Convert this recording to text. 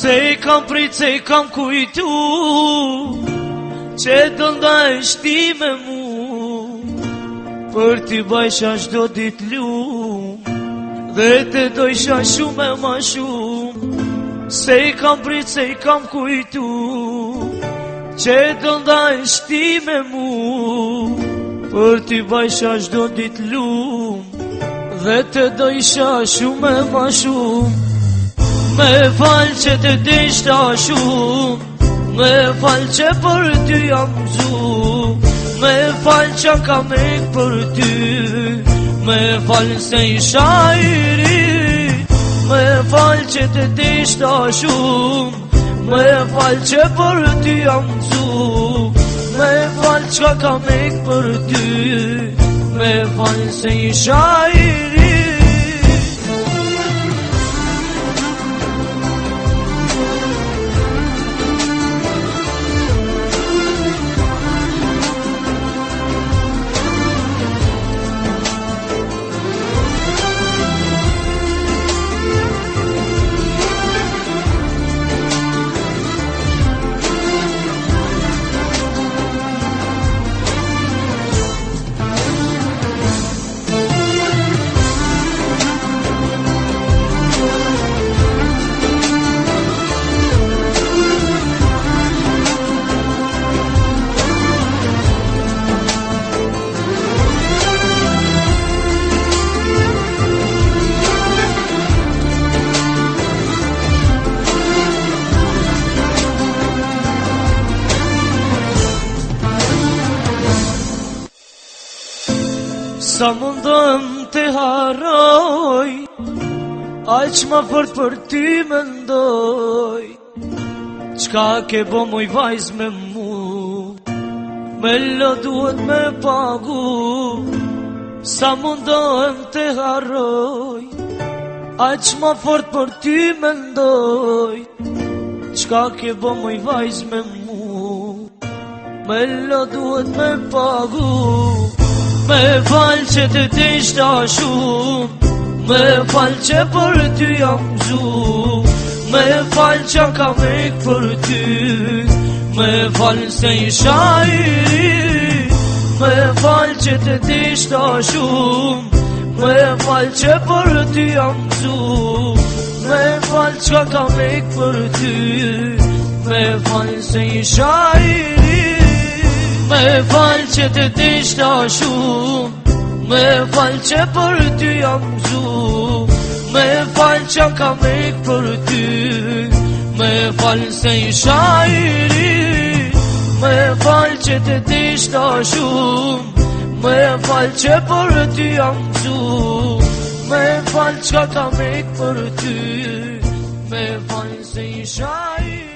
Se I kam prit, se I kam kujtu që të ndajsh ti me mu, për t'i bajsha shdo dit lum, dhe të dojsha shumë e ma shumë. Se I kam prit, se I kam kujtu që të ndajsh ti me mu, për t'i bajsha shdo dit lum, dhe të dojsha shumë e ma shumë. Me falë që të dishta shumë, me falë që për ty jam gju, me falë që kam ik për ty, me falë se isha I ri. Me falë që të dishta shumë, me falë që për ty jam gju, me falë që kam ik për ty, me falë se isha I ri. Sa mundëm të haroj, aq ma fort për ty mendoj, qka ke bo moj vajz me mu, me lo duhet me pagu. Sa mundëm të haroj, aq ma fort për ty mendoj, qka ke bo moj vajz me mu, me lo duhet me pagu. Me falë që të dishta shumë, me falë që për ty jam gju, me falë që kam ik për ty, me falë se isha I ri. Me falë që të dishta shumë, me falë që për ty jam gju, me falë që kam ik për ty, me falë se isha I ri. Me falë që të dishta shumë, me falë që për ty jam gju, me falë që kam ik për ty, me falë se isha I ri. Me falë që të dishta shumë, me falë që për ty jam gju, me falë që kam ik për ty, me falë se isha I ri.